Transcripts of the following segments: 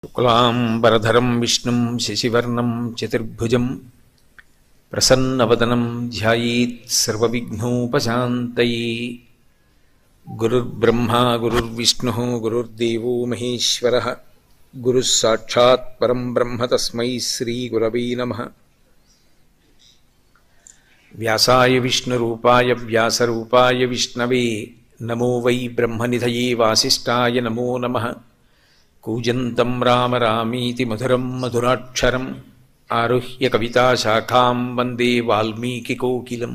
శుక్లాంబరధరం విష్ణుం శశివర్ణం చతుర్భుజం ప్రసన్నవదనం ధ్యాయేత్ సర్వవిఘ్నోపశాంతయే. గురుర్బ్రహ్మా గురుర్విష్ణుః గురుర్దేవో మహేశ్వరః గురుః సాక్షాత్ పరం బ్రహ్మ తస్మై శ్రీ గురవే నమః. వ్యాసాయ విష్ణురూపాయ వ్యాసరూపాయ విష్ణవే నమో వై బ్రహ్మనిధయే వాసిష్ఠాయ నమో నమః. కూజంతం రామ రామీతి మధురం మధురాక్షరం ఆరుహ్య కవితాశాఖాం వందే వాల్మీకికోకిలం.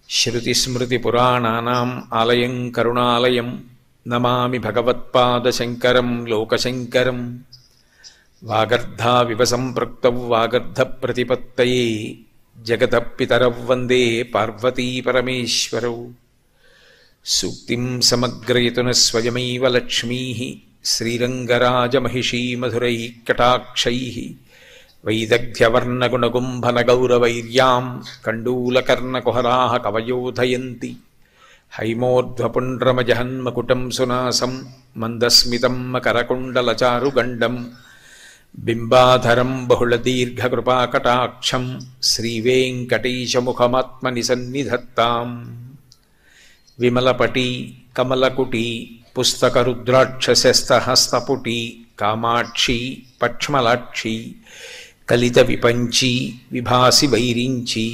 శ్రుతిస్మృతిపురాణానాం ఆలయం కరుణాలయం నమామి భగవత్పాదశంకరం లోకశంకరం. వాగర్ధావివ సంపృక్తౌ వాగర్ధప్రతిపత్తయే జగతః పితరౌ వందే పార్వతీ పరమేశ్వరౌ. సూక్తిం సమగ్రయతున స్వయమైవ లక్ష్మీః శ్రీరంగరాజమహిషీ మధురైః కటాక్షైః. వైదగ్ధ్యవర్ణగుణగుంభనగౌరవైర్యాం కండూలకర్ణకుహరాः కవయోధయంతి. హైమోర్ధ్వపుండ్రమజహన్మకుటం సునాసం మందస్మితం మకరకుండలచారుగండం. బింబాధరం బహుళదీర్ఘకృపాకటాక్షం శ్రీవేంకటేశముఖమాత్మని సన్నిధత్తాం. విమలపటి కమలకుటి పుస్తకరుద్రాక్షశస్తహస్తపుటి కామాక్షి పక్ష్మలాక్షి కలిత విపంచి విభాసి వైరించి.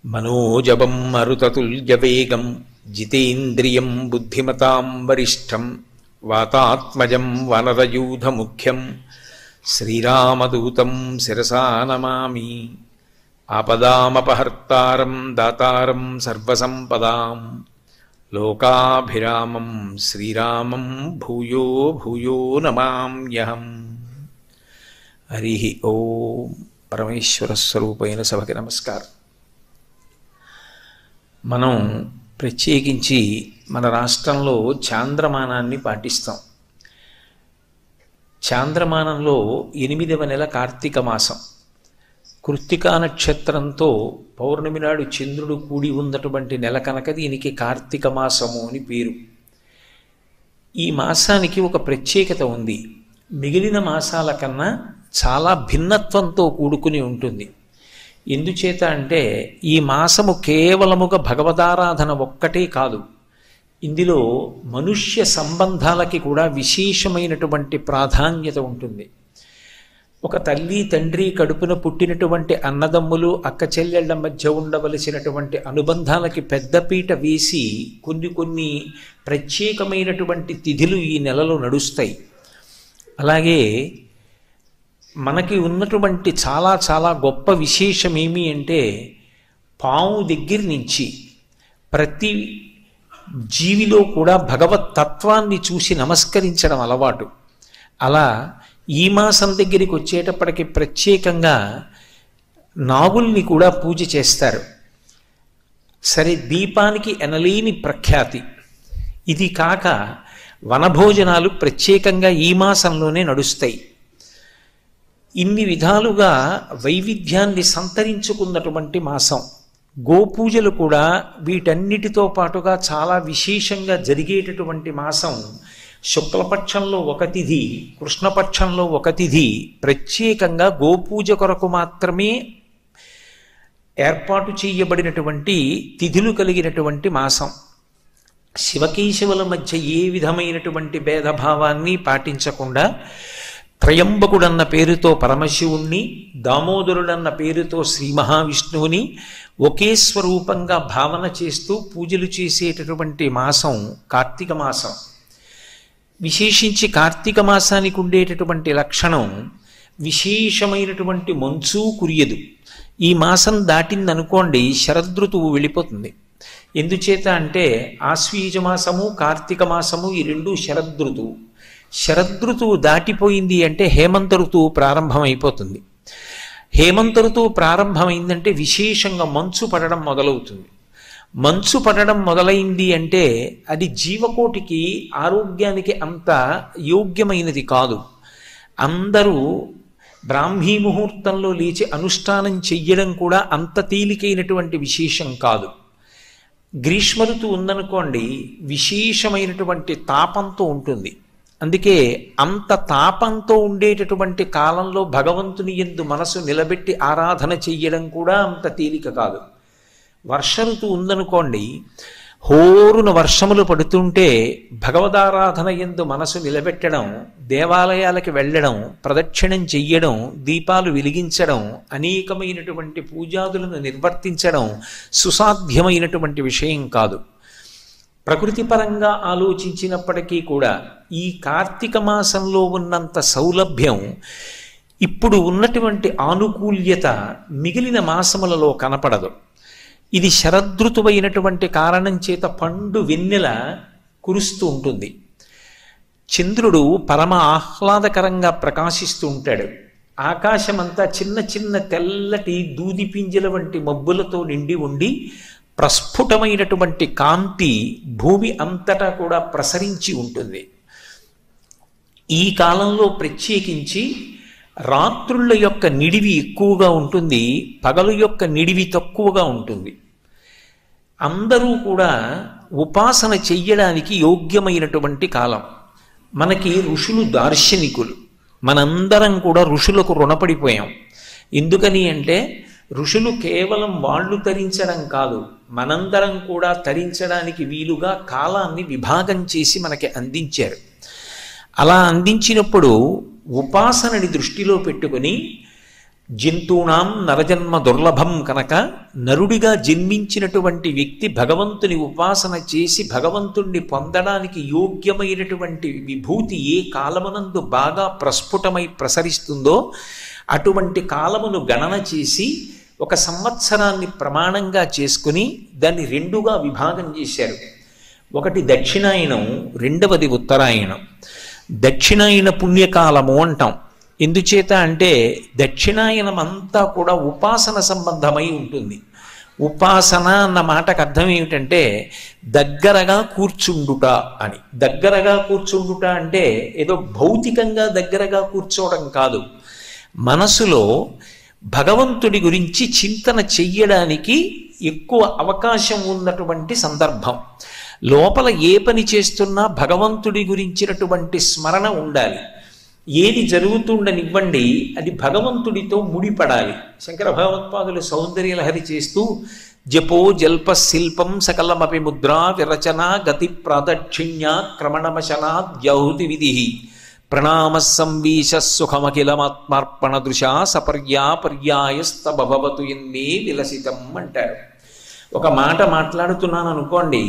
మనోజవం మరుతతుల్యవేగం జితేంద్రియం బుద్ధిమతాం వరిష్టం. వాతాత్మజం వనరయూధముఖ్యం శ్రీరామదూతం శిరసా నమామి. ఆపదామపహర్తారం దాతారం సర్వసంపదాం లోకాభిరామం శ్రీరామం భూయో భూయో నమామ్యహం. హరి ఓం. పరమేశ్వర స్వరూపైన సభకి నమస్కారం. మనం ప్రత్యేకించి మన రాష్ట్రంలో చాంద్రమానాన్ని పాటిస్తాం. చాంద్రమానంలో 8వ నెల కార్తీక మాసం. కృత్తికా నక్షత్రంతో పౌర్ణమి నాడు చంద్రుడు కూడి ఉన్నటువంటి నెల కనుక దీనికి కార్తీక మాసము అని పేరు. ఈ మాసానికి ఒక ప్రత్యేకత ఉంది. మిగిలిన మాసాల కన్నా చాలా భిన్నత్వంతో కూడుకుని ఉంటుంది. ఎందుచేత అంటే ఈ మాసము కేవలముగా భగవదారాధన ఒక్కటే కాదు, ఇందులో మనుష్య సంబంధాలకి కూడా విశేషమైనటువంటి ప్రాధాన్యత ఉంటుంది. ఒక తల్లి తండ్రి కడుపున పుట్టినటువంటి అన్నదమ్ములు అక్క చెల్లెళ్ల మధ్య ఉండవలసినటువంటి అనుబంధాలకి పెద్దపీట వేసి కొన్ని ప్రత్యేకమైనటువంటి తిథులు ఈ నెలలో నడుస్తాయి. అలాగే మనకి ఉన్నటువంటి చాలా చాలా గొప్ప విశేషం ఏమి అంటే పాము దగ్గర నుంచి ప్రతి జీవిలో కూడా భగవత్ తత్వాన్ని చూసి నమస్కరించడం అలవాటు. అలా ఈ మాసం దగ్గరికి వచ్చేటప్పటికి ప్రత్యేకంగా నాగుల్ని కూడా పూజ చేస్తారు. సరే, దీపానికి ఎనలేని ప్రఖ్యాతి. ఇది కాక వనభోజనాలు ప్రత్యేకంగా ఈ మాసంలోనే నడుస్తాయి. ఇన్ని విధాలుగా వైవిధ్యాన్ని సంతరించుకున్నటువంటి మాసం. గోపూజలు కూడా వీటన్నిటితో పాటుగా చాలా విశేషంగా జరిగేటటువంటి మాసం. శుక్లపక్షంలో ఒక తిథి, కృష్ణపక్షంలో ఒక తిథి ప్రత్యేకంగా గోపూజ కొరకు మాత్రమే ఏర్పాటు చేయబడినటువంటి తిథులు కలిగినటువంటి మాసం. శివకేశవుల మధ్య ఏ విధమైనటువంటి భేదభావాన్ని పాటించకుండా త్రయంబకుడన్న పేరుతో పరమశివుణ్ణి, దామోదరుడన్న పేరుతో శ్రీ మహావిష్ణువుని ఒకే స్వరూపంగా భావన చేస్తూ పూజలు చేసేటటువంటి మాసం కార్తీక మాసం. విశేషించి కార్తీక మాసానికి ఉండేటటువంటి లక్షణం విశేషమైనటువంటి మంచు కురియదు. ఈ మాసం దాటిందనుకోండి శరదృతువు వెళ్ళిపోతుంది. ఎందుచేత అంటే ఆశ్వీజ మాసము కార్తీక మాసము ఈ రెండు శరదృతువు. శరదృతువు దాటిపోయింది అంటే హేమంత ఋతువు ప్రారంభమైపోతుంది. హేమంత ఋతువు ప్రారంభమైందంటే విశేషంగా మంచు పడడం మొదలవుతుంది. మంచు పడడం మొదలైంది అంటే అది జీవకోటికి ఆరోగ్యానికి అంత యోగ్యమైనది కాదు. అందరూ బ్రాహ్మీ ముహూర్తంలో లేచి అనుష్ఠానం చెయ్యడం కూడా అంత తేలికైనటువంటి విశేషం కాదు. గ్రీష్మ ఋతువు ఉందనుకోండి, విశేషమైనటువంటి తాపంతో ఉంటుంది. అందుకే అంత తాపంతో ఉండేటటువంటి కాలంలో భగవంతుని యందు మనసు నిలబెట్టి ఆరాధన చెయ్యడం కూడా అంత తేలిక కాదు. వర్ష ఋతువు ఉందనుకోండి, హోరున వర్షములు పడుతుంటే భగవదారాధన యందు మనసు నిలబెట్టడం, దేవాలయాలకి వెళ్ళడం, ప్రదక్షిణం చెయ్యడం, దీపాలు వెలిగించడం, అనేకమైనటువంటి పూజాదులను నిర్వర్తించడం సుసాధ్యమైనటువంటి విషయం కాదు. ప్రకృతి పరంగా ఆలోచించినప్పటికీ కూడా ఈ కార్తీక మాసంలో ఉన్నంత సౌలభ్యం, ఇప్పుడు ఉన్నటువంటి ఆనుకూల్యత మిగిలిన మాసములలో కనపడదు. ఇది శరదృతువైనటువంటి కారణం చేత పండు వెన్నెల కురుస్తూ ఉంటుంది. చంద్రుడు పరమ ఆహ్లాదకరంగా ప్రకాశిస్తూ ఉంటాడు. ఆకాశమంతా చిన్న చిన్న తెల్లటి దూది పింజల వంటి మబ్బులతో నిండి ఉండి ప్రస్ఫుటమైనటువంటి కాంతి భూమి అంతటా కూడా ప్రసరించి ఉంటుంది. ఈ కాలంలో ప్రత్యేకించి రాత్రుల యొక్క నిడివి ఎక్కువగా ఉంటుంది, పగలు యొక్క నిడివి తక్కువగా ఉంటుంది. అందరూ కూడా ఉపాసన చెయ్యడానికి యోగ్యమైనటువంటి కాలం. మనకి ఋషులు దార్శనికులు, మనందరం కూడా ఋషులకు రుణపడిపోయాం. ఎందుకని అంటే ఋషులు కేవలం వాళ్ళు తరించడం కాదు, మనందరం కూడా తరించడానికి వీలుగా కాలాన్ని విభాగం చేసి మనకి అందించారు. అలా అందించినప్పుడు ఉపాసనని దృష్టిలో పెట్టుకుని, జంతూనాం నరజన్మ దుర్లభం కనుక నరుడిగా జన్మించినటువంటి వ్యక్తి భగవంతుని ఉపాసన చేసి భగవంతుణ్ణి పొందడానికి యోగ్యమైనటువంటి విభూతి ఏ కాలమునందు బాగా ప్రస్ఫుటమై ప్రసరిస్తుందో అటువంటి కాలమును గణన చేసి ఒక సంవత్సరాన్ని ప్రమాణంగా చేసుకుని దాన్ని రెండుగా విభాగం చేశారు. ఒకటి దక్షిణాయనం, రెండవది ఉత్తరాయణం. దక్షిణాయన పుణ్యకాలము అంటాం. ఎందుచేత అంటే దక్షిణాయనం అంతా కూడా ఉపాసన సంబంధమై ఉంటుంది. ఉపాసన అన్న మాటకు అర్థం ఏమిటంటే దగ్గరగా కూర్చుండుట అని. దగ్గరగా కూర్చుండుట అంటే ఏదో భౌతికంగా దగ్గరగా కూర్చోవడం కాదు, మనసులో భగవంతుడి గురించి చింతన చెయ్యడానికి ఎక్కువ అవకాశం ఉన్నటువంటి సందర్భం. లోపల ఏ పని చేస్తున్నా భగవంతుడి గురించినటువంటి స్మరణ ఉండాలి. ఏది జరుగుతుండనివ్వండి, అది భగవంతుడితో ముడిపడాలి. శంకర భగవత్పాదులు సౌందర్యలహరి చేస్తూ జపో జల్ప శిల్పం సకలమపి ముద్రా విరచన గతి ప్రాదక్షిణ్య క్రమణమశనా ద్యౌతి విధి ప్రణామ సంవీశ సుఖమఖిలమాత్మార్పణ దృశా సపర్యాపర్యాయస్తభవతు ఎన్నే విలసితం అంటారు. ఒక మాట మాట్లాడుతున్నాను అనుకోండి,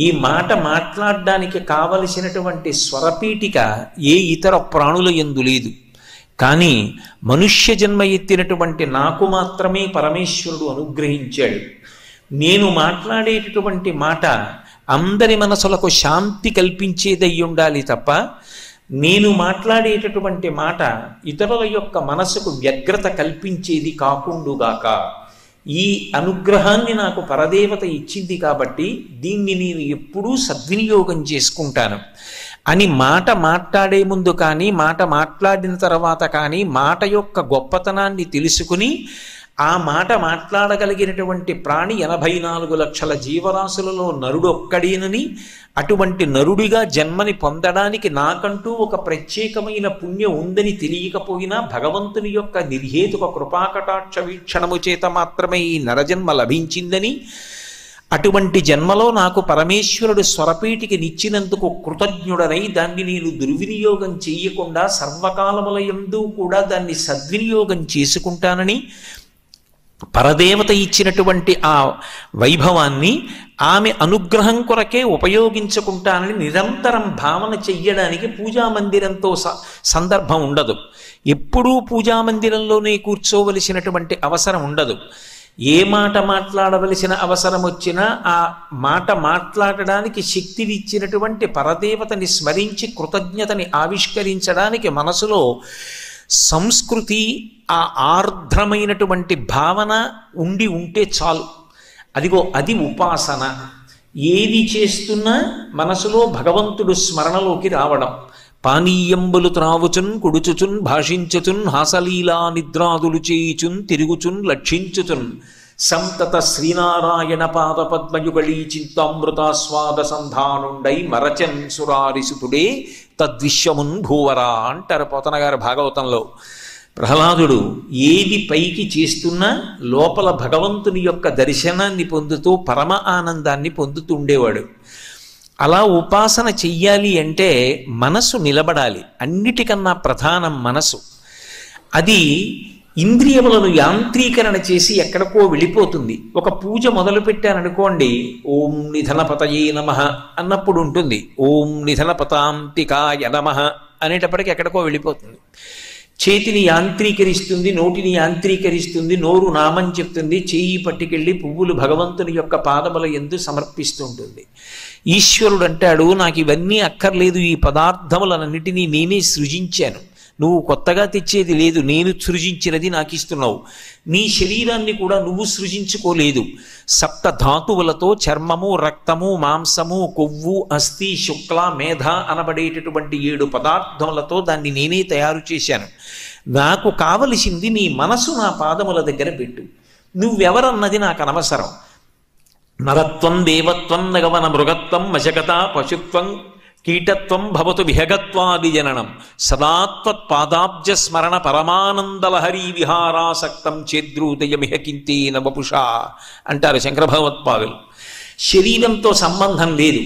ఈ మాట మాట్లాడడానికి కావలసినటువంటి స్వరపీఠిక ఏ ఇతర ప్రాణుల యందు లేదు. కానీ మనుష్య జన్మ ఎత్తినటువంటి నాకు మాత్రమే పరమేశ్వరుడు అనుగ్రహించాడు. నేను మాట్లాడేటటువంటి మాట అందరి మనసులకు శాంతి కల్పించేదై ఉండాలి తప్ప నేను మాట్లాడేటటువంటి మాట ఇతరుల యొక్క మనసుకు వ్యగ్రత కల్పించేది కాకుండుగాక. ఈ అనుగ్రహాన్ని నాకు పరదేవత ఇచ్చింది కాబట్టి దీన్ని నేను ఎప్పుడూ సద్వినియోగం చేసుకుంటాను అని మాట మాట్లాడే ముందు కానీ మాట మాట్లాడిన తర్వాత కానీ మాట యొక్క గొప్పతనాన్ని తెలుసుకుని ఆ మాట మాట్లాడగలిగినటువంటి ప్రాణి 84 లక్షల జీవరాశులలో నరుడొక్కడేనని, అటువంటి నరుడిగా జన్మని పొందడానికి నాకంటూ ఒక ప్రత్యేకమైన పుణ్యం ఉందని తెలియకపోయినా భగవంతుని యొక్క నిర్హేతుక కృపాకటాక్ష వీక్షణము చేత మాత్రమే ఈ నరజన్మ లభించిందని, అటువంటి జన్మలో నాకు పరమేశ్వరుడు స్వరపీఠికి నిచ్చినందుకు కృతజ్ఞుడనై దాన్ని నేను దుర్వినియోగం చేయకుండా సర్వకాలములయందు కూడా దాన్ని సద్వినియోగం చేసుకుంటానని, పరదేవత ఇచ్చినటువంటి ఆ వైభవాన్ని ఆమె అనుగ్రహం కొరకే ఉపయోగించుకుంటానని నిరంతరం భావన చెయ్యడానికి పూజామందిరంతో సందర్భం ఉండదు. ఎప్పుడూ పూజామందిరంలోనే కూర్చోవలసినటువంటి అవసరం ఉండదు. ఏ మాట మాట్లాడవలసిన అవసరం వచ్చినా ఆ మాట మాట్లాడడానికి శక్తినిచ్చినటువంటి పరదేవతని స్మరించి కృతజ్ఞతని ఆవిష్కరించడానికి మనసులో సంస్కృతి, ఆ ఆర్ద్రమైనటువంటి భావన ఉంటే చాలు. అదిగో అది ఉపాసన. ఏది చేస్తున్నా మనసులో భగవంతుడు స్మరణలోకి రావడం. పానీయంబులు త్రావుచున్ కుడుచుచున్ భాషించుచున్ హాసలీలా నిద్రాదులు చేయుచున్ తిరుగుచున్ లక్షించుచున్ సంతత శ్రీనారాయణ పాదపద్మయుగళీ చింతామృతాస్వాద సంధానుండై మరచన్ సురారిసుతుడే తద్విశ్వమున్ భూవరా అంటారు పోతన గారు భాగవతంలో. ప్రహ్లాదుడు ఏది పైకి చేస్తున్నా లోపల భగవంతుని యొక్క దర్శనాన్ని పొందుతూ పరమ ఆనందాన్ని పొందుతూ ఉండేవాడు. అలా ఉపాసన చెయ్యాలి అంటే మనసు నిలబడాలి. అన్నిటికన్నా ప్రధానం మనసు. అది ఇంద్రియములను యాంత్రీకరణ చేసి ఎక్కడికో వెళ్ళిపోతుంది. ఒక పూజ మొదలు పెట్టారనుకోండి, ఓం నిధనపతయే నమః అన్నప్పుడు ఉంటుంది, ఓం నిధనపతాంతికాయ నమః అనేటప్పటికి ఎక్కడికో వెళ్ళిపోతుంది. చేతిని యాంత్రీకరిస్తుంది, నోటిని యాంత్రీకరిస్తుంది, నోరు నామం చెప్తుంది, చేయి పట్టుకెళ్ళి పువ్వులు భగవంతుని యొక్క పాదముల యందు సమర్పిస్తుంటుంది. ఈశ్వరుడు అంటాడు, నాకు ఇవన్నీ అక్కర్లేదు, ఈ పదార్థములన్నిటినీ నేనే సృజించాను, నువ్వు కొత్తగా తెచ్చేది లేదు, నేను సృజించినది నాకు ఇస్తున్నావు. నీ శరీరాన్ని కూడా నువ్వు సృజించుకోలేదు. సప్త ధాతువులతో చర్మము, రక్తము, మాంసము, కొవ్వు, అస్థి, శుక్ల, మేధ అనబడేటటువంటి 7 పదార్థములతో దాన్ని నేనే తయారు చేశాను. నాకు కావలసింది నీ మనసు నా పాదముల దగ్గర పెట్టు. నువ్వెవరన్నది నాకు అనవసరం. నరత్వం దేవత్వం నగవన మృగత్వం మశకత పశుత్వం కీటత్వం భవతు విహగత్వాది జననం సదాత్వత్పాదాబ్జ స్మరణ పరమానందలహరీ విహారాసక్తం చేద్రూదయమిహ కింతేన వపుషా అంటారు శంకర భగవత్పాదులు. శరీరంతో సంబంధం లేదు.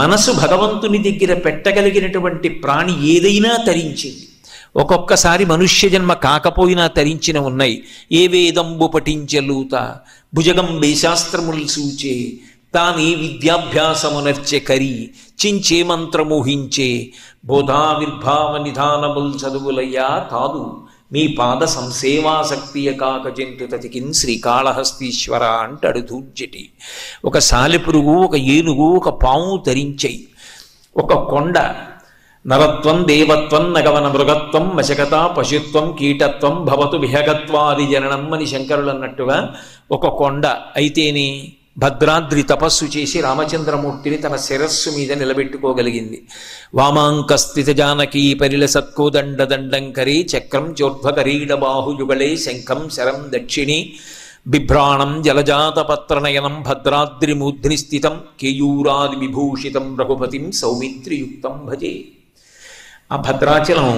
మనసు భగవంతుని దగ్గర పెట్టగలిగినటువంటి ప్రాణి ఏదైనా తరించింది. ఒక్కొక్కసారి మనుష్య జన్మ కాకపోయినా తరించిన ఉన్నాయి. ఏ వేదంబు పఠించలూత భుజగంబే శాస్త్రములు సూచే తానే విద్యాభ్యాసమునర్చె కరి చించే మంత్రమోహించే బోధావిర్భావ నిధానముల్ చదువులయ్యా కాదు మీ పాద సంసేవాసక్తియ కాక జంతు తతికిన్ శ్రీకాళహస్తీశ్వర అంటాడు ధూర్జటి. ఒక సాలెపురుగు, ఒక ఏనుగు, ఒక పాము తరించాయి. ఒక కొండ నరత్వం దేవత్వం నగవన మృగత్వం మశకత పశుత్వం కీటత్వం భవతు విహగత్వాది జననం అని శంకరులు అన్నట్టుగా ఒక కొండ అయితేనే భద్రాద్రి తపస్సు చేసి రామచంద్రమూర్తిని తన శిరస్సు మీద నిలబెట్టుకోగలిగింది. వామాంకస్థిత జానకీ పరిలసత్కోదండ దండంకరే చక్రం చోర్ధ్వకరీడ బాహుయుగళే శంఖం శరం దక్షిణి బిభ్రాణం జలజాతపత్రనయనం భద్రాద్రి మూర్ధ్ని స్థితం కేయూరాది విభూషితం రఘుపతిం సౌమిత్రియుక్తం భజే. ఆ భద్రాచలం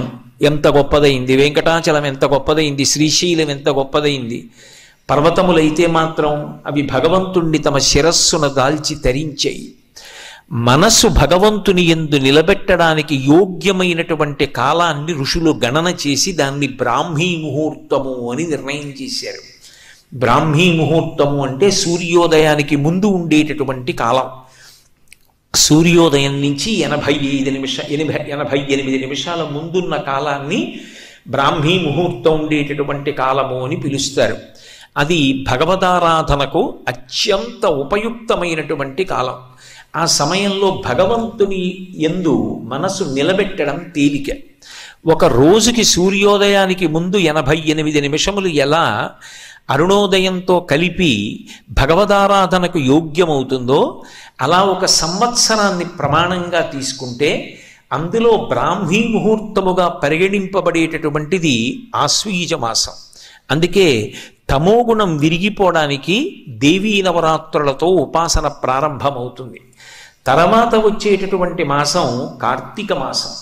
ఎంత గొప్పదైంది, వెంకటాచలం ఎంత గొప్పదైంది, శ్రీశైలం ఎంత గొప్పదైంది. పర్వతములైతే మాత్రం అవి భగవంతుణ్ణి తమ శిరస్సును దాల్చి తరించాయి. మనసు భగవంతుని యందు నిలబెట్టడానికి యోగ్యమైనటువంటి కాలాన్ని ఋషులు గణన చేసి దాన్ని బ్రాహ్మీ ముహూర్తము అని నిర్ణయం చేశారు. బ్రాహ్మీ ముహూర్తము అంటే సూర్యోదయానికి ముందు ఉండేటటువంటి కాలం. సూర్యోదయం నుంచి 88 నిమిషాల ముందున్న కాలాన్ని బ్రాహ్మీ ముహూర్తం ఉండేటటువంటి కాలము అని పిలుస్తారు. అది భగవదారాధనకు అత్యంత ఉపయుక్తమైనటువంటి కాలం. ఆ సమయంలో భగవంతుని యందు మనసు నిలబెట్టడం తేలిక. ఒక రోజుకి సూర్యోదయానికి ముందు 88 నిమిషములు ఎలా అరుణోదయంతో కలిపి భగవదారాధనకు యోగ్యమవుతుందో అలా ఒక సంవత్సరాన్ని ప్రమాణంగా తీసుకుంటే అందులో బ్రాహ్మీ ముహూర్తముగా పరిగణింపబడేటటువంటిది ఆశ్వీజ మాసం. అందుకే తమోగుణం విరిగిపోవడానికి దేవీ నవరాత్రులతో ఉపాసన ప్రారంభమవుతుంది. తర్వాత వచ్చేటటువంటి మాసం కార్తీక మాసం.